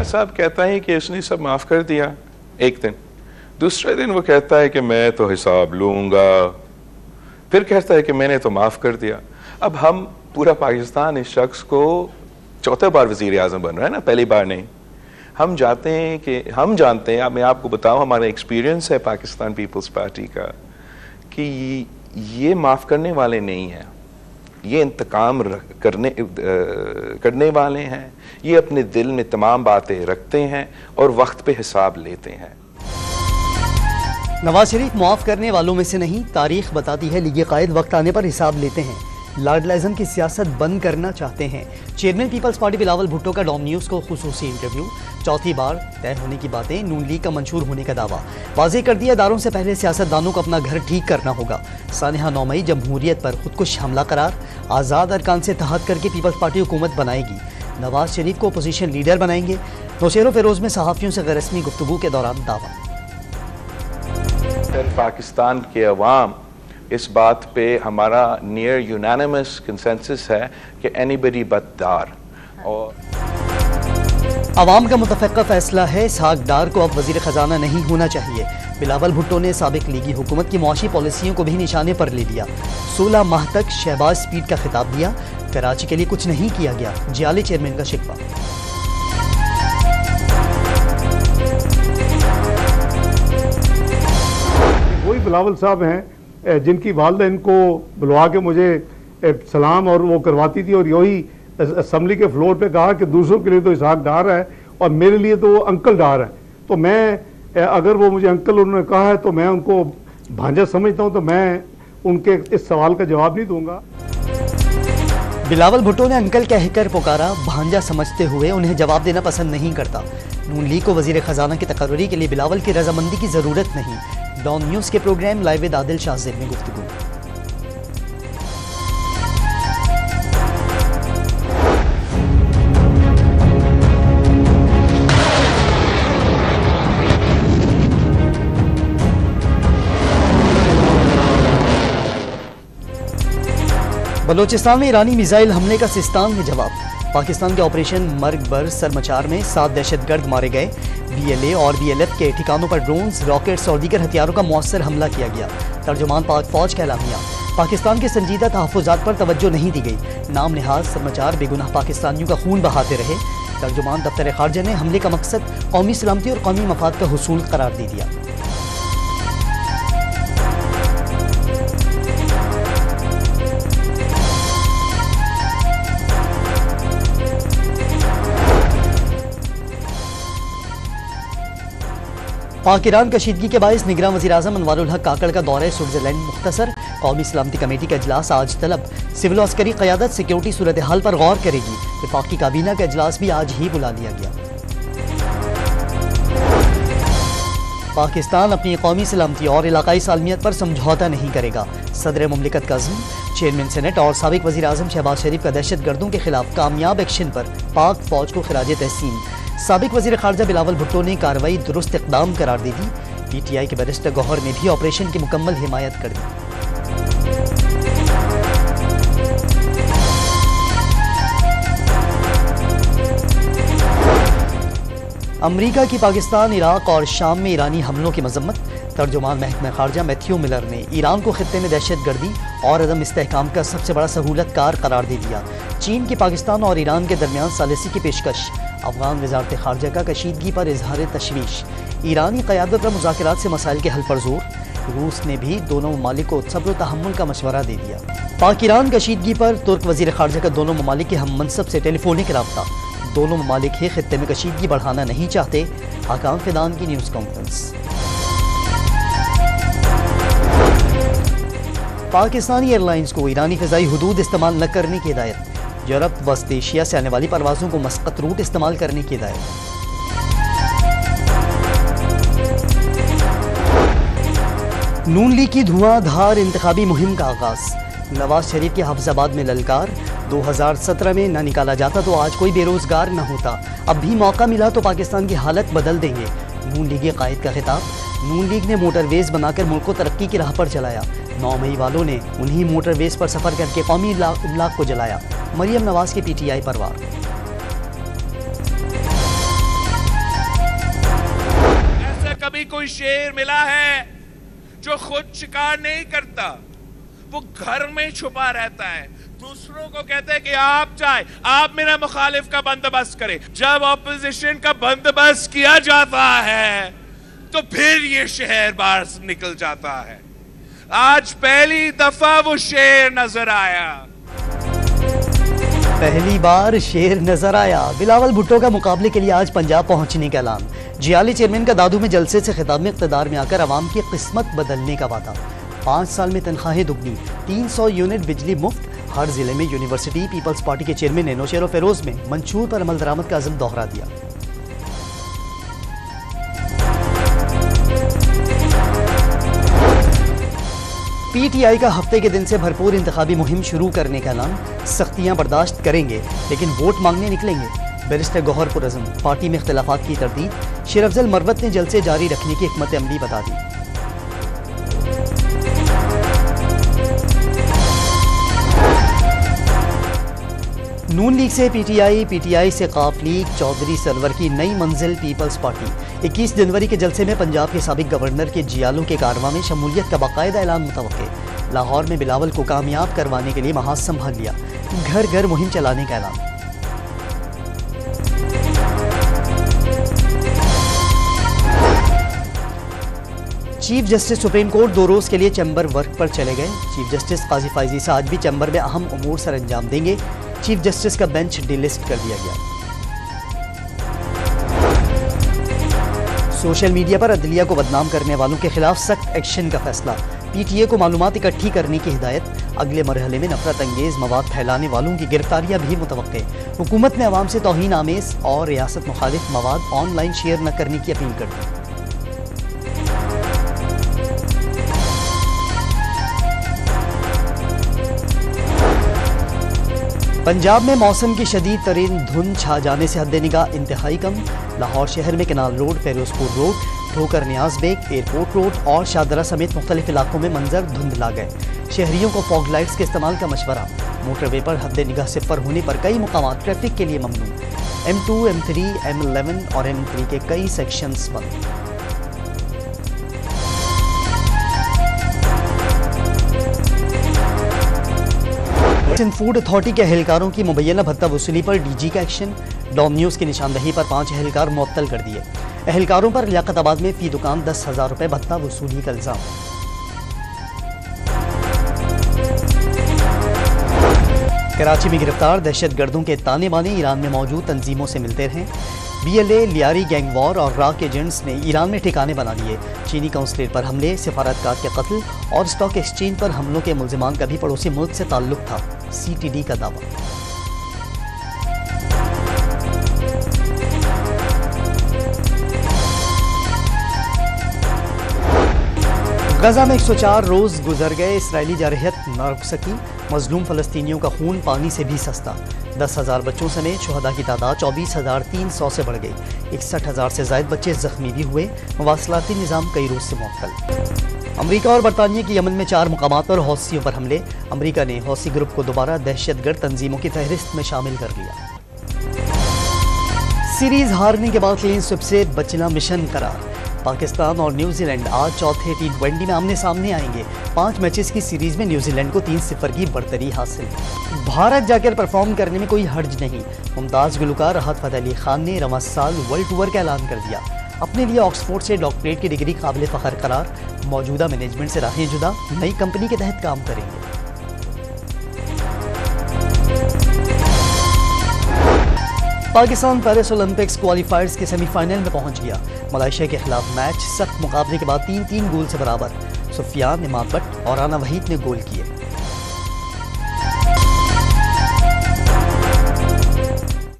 साहब कहता है कि उसने सब माफ़ कर दिया एक दिन, दूसरे दिन वो कहता है कि मैं तो हिसाब लूँगा, फिर कहता है कि मैंने तो माफ़ कर दिया। अब हम पूरा पाकिस्तान इस शख्स को चौथा बार वज़ीर आज़म बन रहा है ना, पहली बार नहीं। हम जानते हैं, अब मैं आपको बताऊं, हमारा एक्सपीरियंस है पाकिस्तान पीपल्स पार्टी का कि ये माफ़ करने वाले नहीं हैं, ये इंतकाम करने वाले हैं, ये अपने दिल में तमाम बातें रखते हैं और वक्त पे हिसाब लेते हैं। नवाज शरीफ माफ़ करने वालों में से नहीं, तारीख बताती है लीग कायद वक्त आने पर हिसाब लेते हैं। लाडलाइज़म की सियासत बंद करना चाहते हैं। चेयरमैन पीपल्स पार्टी बिलावल भुट्टो का डॉम न्यूज़ को खुसूसी इंटरव्यू। चौथी बार तय होने की बातें, नून लीग का मंशूर होने का दावा। वाज़ेह कर दिया इदारों से पहले सियासतदानों को अपना घर ठीक करना होगा। सानिहा 9 मई जमहूरियत पर खुदकुश हमला करार। आज़ाद अरकान से तहत करके पीपल्स पार्टी हुकूमत बनाएगी। नवाज शरीफ को अपोजिशन लीडर बनाएंगे। नौशेरो फेरोज में सहाफ़ियों से गैर-रस्मी गुफ्तगू के दौरान दावा। पाकिस्तान के अवाम इस बात पे हमारा नियर यूनानिमस कंसेंसस है कि एनीबडी बददार, और अवाम का मुतफ़क़्क़ा फैसला है इसहाक डार को अब वज़ीर ख़जाना नहीं होना चाहिए। बिलावल भुट्टो ने साबिक़ लीगी हुकूमत की मुआशी पॉलिसियों को भी निशाने पर ले लिया। 16 माह तक शहबाज स्पीड का खिताब दिया। कराची के लिए कुछ नहीं किया गया, जियाली चेयरमैन का शिकवा। वही बिलावल साहब हैं जिनकी वालदा इनको बुलवा के मुझे सलाम और वो करवाती थी, और यही असम्बली के फ्लोर पे कहा कि दूसरों के लिए तो इसहाक डार है और मेरे लिए तो वो अंकल डार है। तो मैं, अगर वो मुझे अंकल उन्होंने कहा है तो मैं उनको भांजा समझता हूँ, तो मैं उनके इस सवाल का जवाब नहीं दूंगा। बिलावल भुट्टो ने अंकल कहकर पुकारा, भांजा समझते हुए उन्हें जवाब देना पसंद नहीं करता। नून लीग को वज़ीर ख़जाना की तकर्री के लिए बिलावल की रजामंदी की ज़रूरत नहीं। डॉन न्यूज़ के programme live with Adil Shahzeb में गुफ्तगू। बलोचिस्तान में ईरानी मिसाइल हमले का सिस्तान में जवाब। पाकिस्तान के ऑपरेशन मर्ग बर सरमचार में 7 दहशतगर्द मारे गए। BLA और BLF के ठिकानों पर ड्रोन्स, रॉकेट्स और दीगर हथियारों का मौसर हमला किया गया। तर्जुमान पाक फौज का एलामिया। पाकिस्तान के संजीदा तहफ़्फ़ुज़ात पर तवज्जो नहीं दी गई। नाम निहाज सरमचार बेगुनाह पाकिस्तानियों का खून बहाते रहे। तर्जुमान दफ्तर खारजा ने हमले का मकसद कौमी सलामती और कौमी मफाद का हुसूल करार दे दिया। पाक ईरान कशीदगी के बायस निगरान वज़ीर आज़म अनवारुल हक काकड़ का दौरा स्विट्ज़रलैंड मुख्तसर। कौमी सलामती कमेटी का इजलास आज तलब। सिविल अस्करी क़यादत सिक्योरिटी सूरत हाल पर गौर करेगी। वफाकी काबीना का इजलास भी आज ही बुला लिया गया। पाकिस्तान अपनी कौमी सलामती और इलाकाई सालमियत पर समझौता नहीं करेगा। सदर मुमलिकत का अज़्म। चेयरमैन सेनेट और साबिक़ वज़ीर आज़म शहबाज शरीफ का दहशत गर्दों के खिलाफ कामयाब एक्शन पर पाक फौज को खिराज तहसीन। साबिक़ वज़ीर ख़ारजा बिलावल भुट्टो ने कार्रवाई दुरुस्त इक़दाम करार दे दी। PTI के बैरिस्टर गौहर ने भी ऑपरेशन की मुकम्मल हिमायत कर दी। अमरीका की पाकिस्तान, इराक और शाम में ईरानी हमलों की मजम्मत। तर्जुमान महकमा खारजा मैथ्यू मिलर ने ईरान को खित्ते में दहशत गर्दी और अदम इस्तेहकाम का सबसे बड़ा सहूलतकार करार दे दिया। चीन की पाकिस्तान और ईरान के दरमियान सालिसी की पेशकश। अफगान वज़ारत खारजा का कशीदगी पर इजहार तशवीश। ईरानी क़यादत पर मुज़ाकरात से मसाइल के हल पर जोर। रूस ने भी दोनों ममालिक को सब्र तहम्मुल का मशवरा दे दिया। पाक ईरान कशीदगी पर तुर्क वज़ीर खारजा का दोनों ममालिक के हम मनसब से टेलीफोनिक रब्ता। दोनों ममालिक ही खित्ते में कशीदगी बढ़ाना नहीं चाहते। हकाम फिदान की न्यूज़ कॉन्फ्रेंस। पाकिस्तानी एयरलाइंस को ईरानी फ़िज़ाई हुदूद इस्तेमाल न करने की हिदायत। यूरोप वस्त एशिया से आने वाली परवाज़ों को मस्कत रूट इस्तेमाल करने की हिदायत। नून लीग की धुआंधार इंतखाबी मुहिम का आगाज। नवाज शरीफ के हाफिजाबाद में ललकार। 2017 में न निकाला जाता तो आज कोई बेरोजगार न होता। अब भी मौका मिला तो पाकिस्तान की हालत बदल देंगे। नून लीग कायद का खिताब। नून लीग ने मोटरवेज बनाकर मुल्क को तरक्की की राह पर चलाया। 9 मई वालों ने उन्हीं मोटरवेज पर सफर करके कौमी इमलाक को जलाया। मरियम नवाज के PTI पर वार। कोई शेर मिला है जो खुद शिकार नहीं करता, वो घर में छुपा रहता है, दूसरों को कहते हैं कि आप जाए, आप मेरा मुखालिफ का बंदोबस्त करें। जब ऑपोजिशन का बंदोबस्त किया जाता है तो फिर ये शेर बाहर निकल जाता है। आज पहली दफा वो शेर नजर आया, पहली बार शेर नजर आया। बिलावल भुट्टो का मुकाबले के लिए आज पंजाब पहुंचने का ऐलान। जियाली चेयरमैन का दादू में जलसे से खिताब में इक़्तिदार में आकर अवाम की किस्मत बदलने का वादा। 5 साल में तनख्वाहें दुगनी, 300 यूनिट बिजली मुफ्त। हर जिले में यूनिवर्सिटी। पीपल्स पार्टी के चेयरमैन ने नौशेर फेरोज में मंशूर पर अमल दरामद का अज़म दोहरा दिया। पीटीआई का हफ्ते के दिन से भरपूर इंतखाबी मुहिम शुरू करने का ऐलान। सख्तियां बर्दाश्त करेंगे लेकिन वोट मांगने निकलेंगे। बैरिस्टर गौहर पुरअज़म। पार्टी में इख्तिलाफात की तरदीद। शेर अफजल मरवत ने जलसे जारी रखने की हिकमत अमली बता दी। नून लीग से पीटीआई, पीटीआई से काफ लीग। चौधरी सरवर की नई मंजिल पीपल्स पार्टी। 21 जनवरी के जलसे में पंजाब के साबिक गवर्नर के जियालों के कारवां में शमूलियत का बाकायदा ऐलान मुतवक्के। लाहौर में बिलावल को कामयाब करवाने के लिए महाज संभाल लिया। घर घर मुहिम चलाने का ऐलान। चीफ जस्टिस सुप्रीम कोर्ट 2 रोज के लिए चैम्बर वर्क पर चले गए। चीफ जस्टिस काजी फाइज ईसा आज भी चैम्बर में अहम उमूर सर अंजाम देंगे। चीफ जस्टिस का बेंच डिलिस्ट कर दिया गया। सोशल मीडिया पर अदलिया को बदनाम करने वालों के खिलाफ सख्त एक्शन का फैसला। पीटीए को मालूमात इकट्ठी करने की हिदायत। अगले मरहले में नफरत अंगेज मवाद फैलाने वालों की गिरफ्तारियां भी मुतवक्के। हुकूमत ने अवाम से तौहीन आमेज और रियासत मुखालिफ मवाद ऑनलाइन शेयर न करने की अपील कर दी। पंजाब में मौसम की शदीद तरीन धुंध छा जाने से हद निगाह इंतहाई कम। लाहौर शहर में कनाल रोड, फेरोजपुर रोड, ठोकर नियाज बेग, एयरपोर्ट रोड और शाहदरा समेत मुख्तलिफ इलाकों में मंजर धुंधला गए। शहरियों को फॉग लाइट्स के इस्तेमाल का मशवरा। मोटरवे पर हद निगाह सिफर होने पर कई मुकामात ट्रैफिक के लिए ममनू। M2, M3, M11 और M3 के कई सेक्शंस बंद। फूड अथॉरिटी के एहलकारों की मुबैना भत्ता वसूली पर डीजी का एक्शन। डॉम न्यूज़ की निशानदही पर 5 एहलकार मुअत्तल कर दिए। एहलकारों पर लियाकताबाद में फी दुकान 10,000 रुपए भत्ता वसूली का इल्जाम। कराची में गिरफ्तार दहशतगर्दों के ताने बाने ईरान में मौजूद तंजीमों से मिलते रहे। BLA, लियारी गैंग वॉर और राक एजेंट्स ने ईरान में ठिकाने बना लिए। चीनी काउंसलर पर हमले, सफारतकार के कत्ल और स्टॉक एक्सचेंज पर हमलों के मुल्जिमान का भी पड़ोसी मुल्क से ताल्लुक था। CTD का दावा। गजा में 104 रोज गुजर गए। इसराइली जारहियत न रुक सकी। मजलूम फलस्तीनियों का खून पानी से भी सस्ता। 10,000 बच्चों समेत शुहदा की तादाद 24,300 से बढ़ गई। 61,000 से ज्यादा बच्चे जख्मी भी हुए। मवासलाती निज़ाम कई रोज से मुअत्तल। अमरीका और बरतानिया की यमन में 4 मुकामात पर हौसियों पर हमले। अमरीका ने हौसी ग्रुप को दोबारा दहशतगर्द तंजीमों की फहरिस्त में शामिल कर लिया। सीरीज हारने के बाद क्लीन स्वीप से बचना मिशन करार। पाकिस्तान और न्यूजीलैंड आज चौथे T20 में आमने सामने आएंगे। 5 मैचेस की सीरीज में न्यूजीलैंड को 3-0 की बढ़तरी हासिल। भारत जाकर परफॉर्म करने में कोई हर्ज नहीं। मुमताज गुलकार राहत फ़तेह अली खान ने रवां साल वर्ल्ड टूर का ऐलान कर दिया। अपने लिए ऑक्सफोर्ड से डॉक्टरेट की डिग्री काबिल फ़ख्र करार। मौजूदा मैनेजमेंट से राहें जुदा, नई कंपनी के तहत काम करेंगे। पाकिस्तान पेरिस ओलंपिक्स क्वालिफायर्स के सेमीफाइनल में पहुंच गया। मलेशिया के खिलाफ मैच सख्त मुकाबले के बाद 3-3 गोल से बराबर। सुफियान, इमाद भट्ट और राना वहीद ने गोल किए।